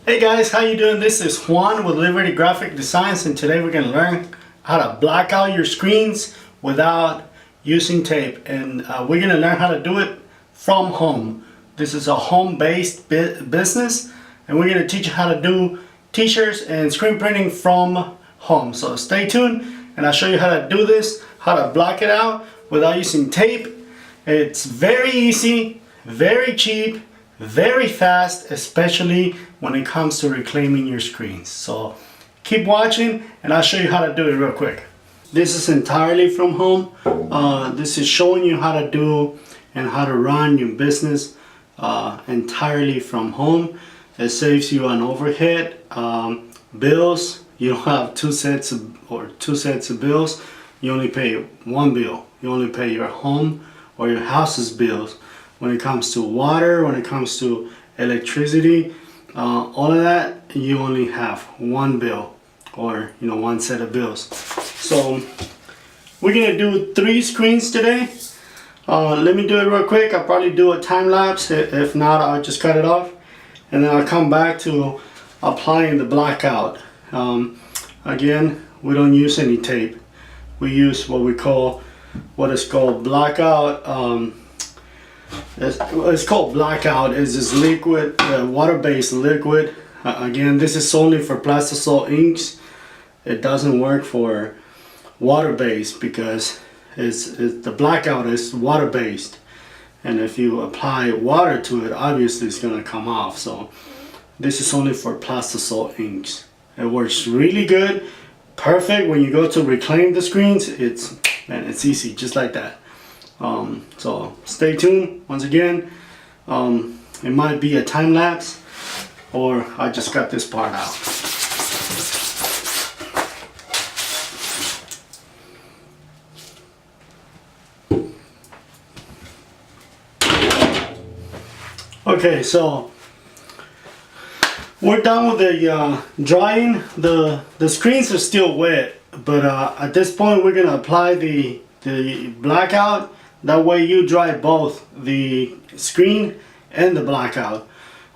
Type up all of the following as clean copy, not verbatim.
Hey guys, how you doing? This is Juan with Liberty Graphic Designs, and today we're going to learn how to black out your screens without using tape. And we're going to learn how to do it from home. This is a home-based business, and we're going to teach you how to do t-shirts and screen printing from home. So stay tuned, and I'll show you how to do this, how to block it out without using tape. It's very easy, very cheap, very fast, especially when it comes to reclaiming your screens. So keep watching and I'll show you how to do it real quick. This is entirely from home. This is showing you how to do and how to run your business entirely from home. It saves you on overhead bills. You don't have two sets of bills. You only pay one bill. You only pay your home or your house's bills. When it comes to water, when it comes to electricity, all of that, you only have one bill, or one set of bills. So we're gonna do 3 screens today. Let me do it real quick. I'll probably do a time lapse. If not, I'll just cut it off, and then I'll come back to applying the blackout. Again, we don't use any tape. We use what is called blackout. It's called blackout. It's this liquid, water-based liquid. Again, this is only for plastisol inks. It doesn't work for water-based because the blackout is water-based, and if you apply water to it, obviously it's gonna come off. So this is only for plastisol inks. It works really good, perfect when you go to reclaim the screens. It's easy, just like that. So stay tuned. Once again, it might be a time lapse, or I just got this part out. Okay, so we're done with the drying. The screens are still wet, but at this point we're gonna apply the blackout. That way you dry both the screen and the blackout,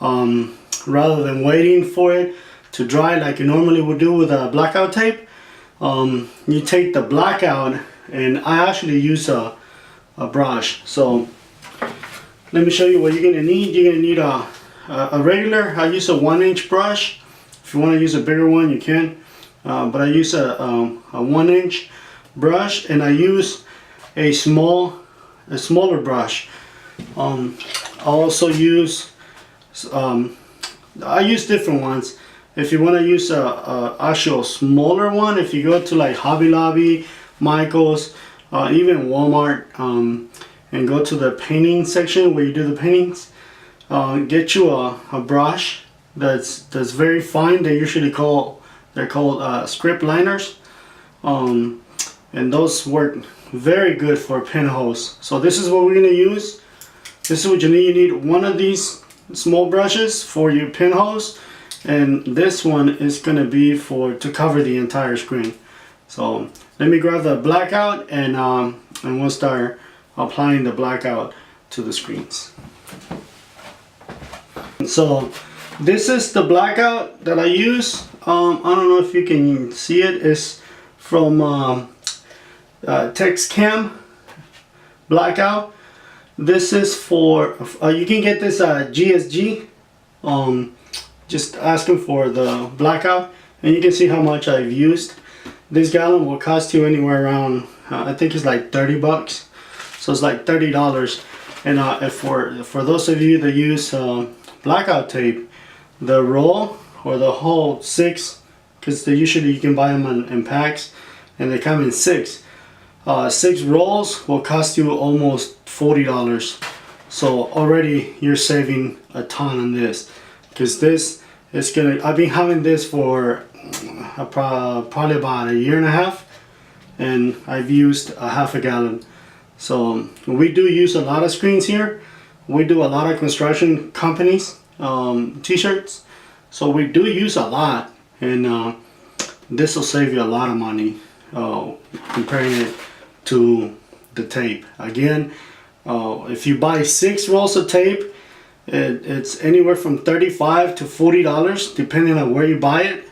rather than waiting for it to dry like you normally would do with a blackout tape. You take the blackout, and I actually use a brush. So let me show you what you're gonna need. You're gonna need a regular, I use a 1-inch brush. If you want to use a bigger one, you can, but I use a 1-inch brush, and I use a smaller brush. I also use I use different ones. If you want to use a actual smaller one, if you go to like Hobby Lobby, Michael's, even Walmart, and go to the painting section where you do the paintings, get you a brush that's very fine. They're called script liners, and those work very good for pinholes. So this is what we're going to use. This is what you need. You need one of these small brushes for your pinholes, and this one is going to be to cover the entire screen. So let me grab the blackout, and we'll start applying the blackout to the screens. So this is the blackout that I use. I don't know if you can see it. It's from chem blackout. This is for you can get this at GSG. Just asking for the blackout, and you can see how much I've used. This gallon will cost you anywhere around I think it's like 30 bucks, so it's like $30. And for those of you that use blackout tape, the roll or the whole 6, because usually you can buy them in packs, and they come in 6. 6 rolls will cost you almost $40. So already you're saving a ton on this, because this is I've been having this for probably about a year and a half, and I've used a half a gallon. So we do use a lot of screens here. We do a lot of construction companies t-shirts, so we do use a lot, and this will save you a lot of money comparing it to the tape. Again, if you buy 6 rolls of tape, It's anywhere from $35 to $40 depending on where you buy it.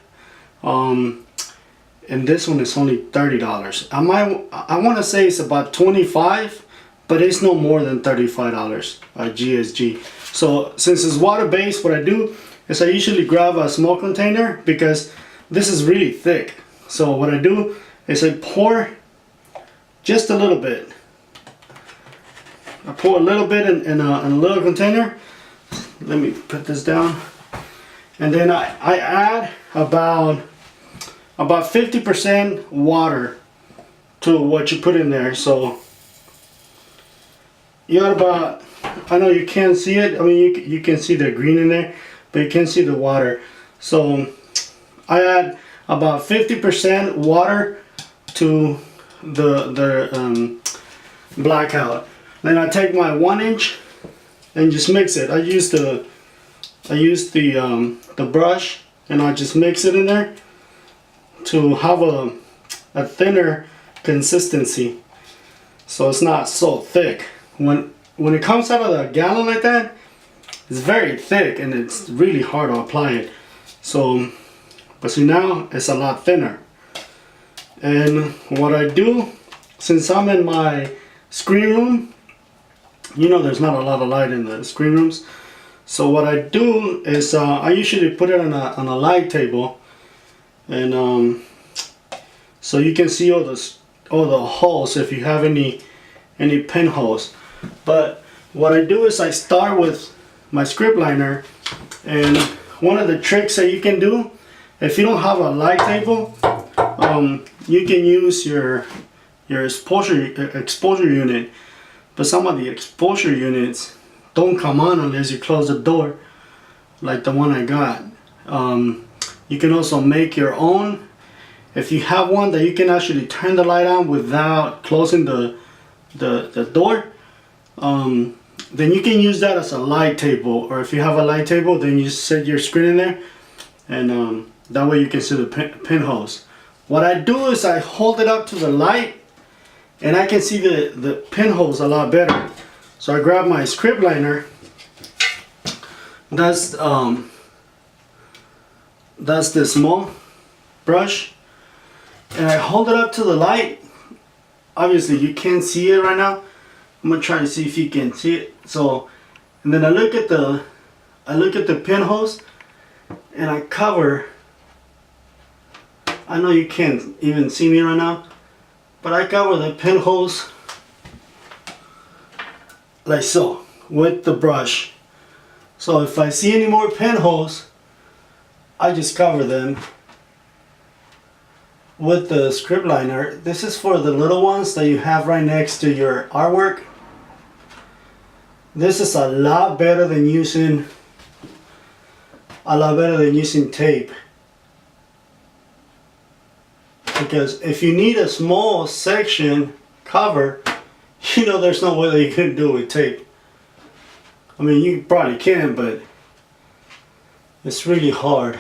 And this one is only $30. I want to say it's about 25, but it's no more than $35 GSG. So since it's water based, what I do is I usually grab a small container because this is really thick. So what I do is I pour just a little bit. I pour a little bit in a little container. Let me put this down. And then I add about 50% water to what you put in there. So you got about, I know you can't see it. I mean, you can see the green in there, but you can't see the water. So I add about 50% water to the blackout. Then I take my 1 inch and just mix it. I use the brush and I just mix it in there to have a thinner consistency, so it's not so thick. When it comes out of the gallon like that, it's very thick and it's really hard to apply it. So, but see, now it's a lot thinner. And what I do, since I'm in my screen room, you know there's not a lot of light in the screen rooms. So what I do is I usually put it on a light table, and so you can see all the holes if you have any pinholes. But what I do is I start with my script liner, and one of the tricks that you can do if you don't have a light table, you can use your exposure unit. But some of the exposure units don't come on unless you close the door, like the one I got. You can also make your own. If you have one that you can actually turn the light on without closing the door, then you can use that as a light table. Or if you have a light table, then you just set your screen in there, and that way you can see the pinholes. What I do is I hold it up to the light, and I can see the pinholes a lot better. So I grab my script liner. That's the small brush, and I hold it up to the light. Obviously you can't see it right now. I'm gonna try to see if you can see it. So, and then I look at the pinholes, and I cover. I know you can't even see me right now, but I cover the pinholes like so with the brush. So if I see any more pinholes, I just cover them with the script liner. This is for the little ones that you have right next to your artwork. This is a lot better than using tape. Because if you need a small section cover, you know there's no way that you can do it with tape. I mean, you probably can, but it's really hard.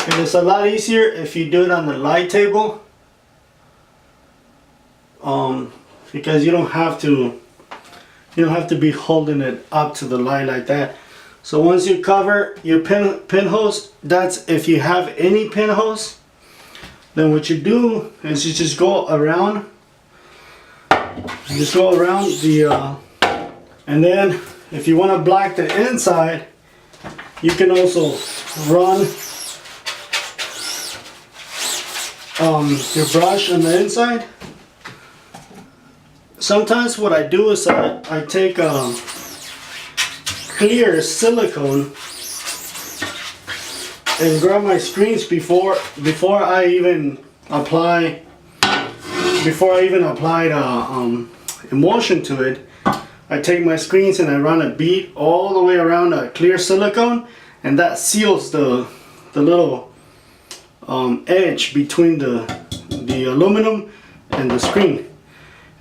And it's a lot easier if you do it on the light table, because you don't have to be holding it up to the light like that. So once you cover your pinholes, that's if you have any pinholes, then what you do is you just go around. The and then if you want to black the inside, you can also run your brush on the inside. Sometimes what I do is I take clear silicone and grab my screens before I even applied emulsion to it. I take my screens and I run a bead all the way around a clear silicone, and that seals the little edge between the aluminum and the screen,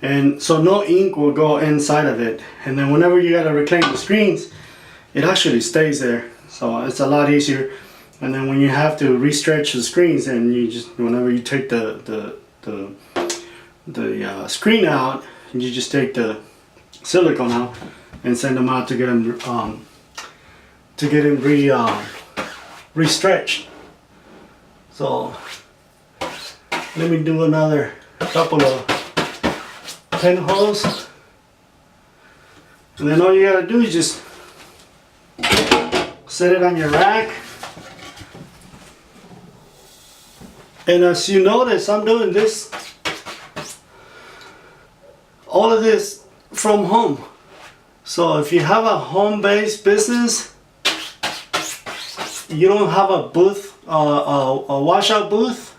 and so no ink will go inside of it. And then whenever you gotta reclaim the screens, it actually stays there, so it's a lot easier. And then when you have to restretch the screens, and you just, whenever you take the screen out, you just take the silicone out, and send them out to get them re-stretched. So let me do another couple of pinholes, and then all you gotta do is just set it on your rack. And as you notice, I'm doing this, all of this from home. So if you have a home-based business, you don't have a booth, a washout booth,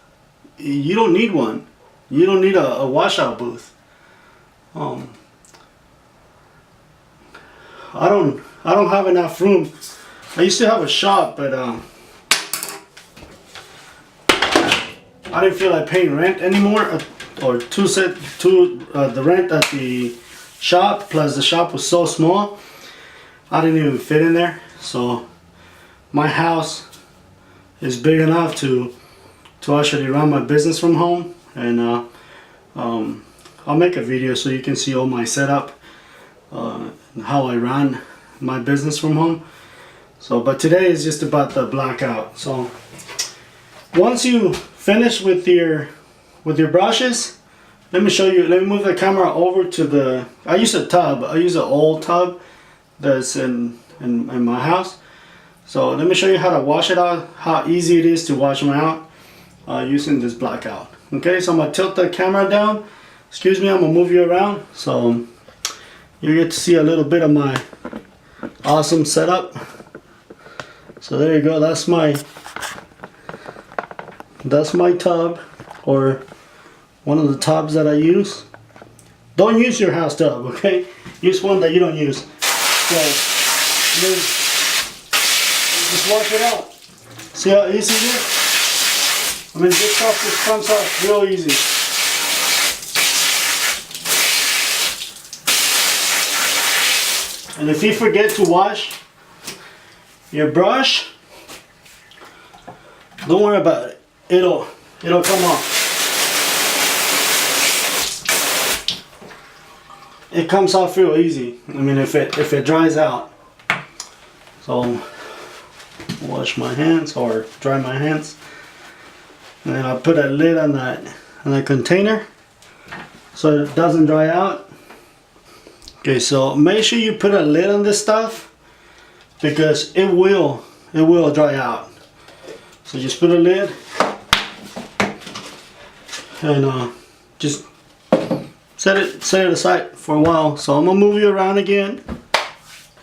you don't need one. You don't need a washout booth. I don't have enough room. I used to have a shop, but I didn't feel like paying rent anymore, or the rent at the shop, plus the shop was so small, I didn't even fit in there. So my house is big enough to actually run my business from home, and I'll make a video so you can see all my setup, and how I run my business from home. So, but today is just about the blackout. So once you finish with your brushes, let me show you. Let me move the camera over to the. I use a tub. I use an old tub that's in my house. So let me show you how to wash it out. How easy it is to wash them out using this blackout. Okay, so I'm gonna tilt the camera down. Excuse me, I'm gonna move you around so you get to see a little bit of my awesome setup. So there you go. That's my tub, or one of the tubs that I use. Don't use your house tub, okay? Use one that you don't use. So just wash it out. See how easy it is? I mean, this stuff just comes off real easy. And if you forget to wash your brush, don't worry about it. It'll come off. It comes off real easy. I mean, if it dries out. So wash my hands, or dry my hands, and then I'll put a lid on that container so it doesn't dry out. Okay, so make sure you put a lid on this stuff, because it will dry out. So just put a lid and just set it aside for a while. So I'm gonna move you around again.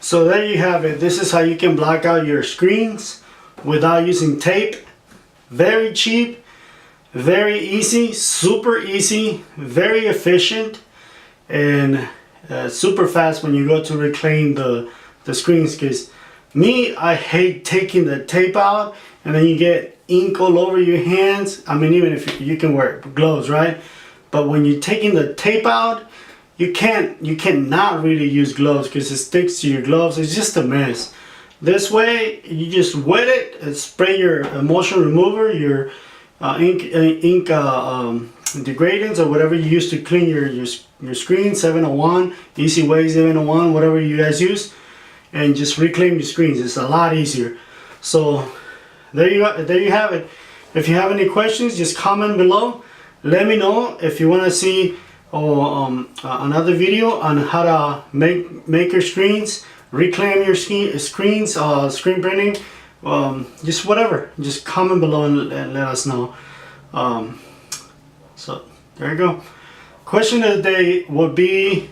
So there you have it. This is how you can block out your screens without using tape. Very cheap, very easy, super easy, very efficient, and super fast when you go to reclaim the screens. Because me, I hate taking the tape out and then you get ink all over your hands. I mean, even if you can wear gloves, right? But when you're taking the tape out, you cannot really use gloves because it sticks to your gloves. It's just a mess. This way, you just wet it and spray your emulsion remover, your ink degradants, or whatever you use to clean your screen, 701, Easy Way 701, whatever you guys use, and just reclaim your screens. It's a lot easier. So there you have it. If you have any questions, just comment below. Let me know if you want to see another video on how to make your screens, reclaim your screens, screen printing, just whatever. Just comment below and let us know. So there you go. Question of the day would be,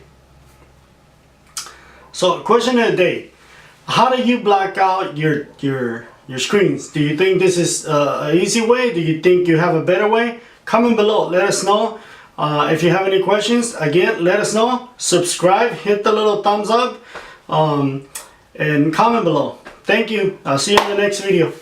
how do you black out your screens? Do you think this is an easy way? Do you think you have a better way? Comment below, let us know. If you have any questions, again, let us know. Subscribe, hit the little thumbs up, and comment below. Thank you. I'll see you in the next video.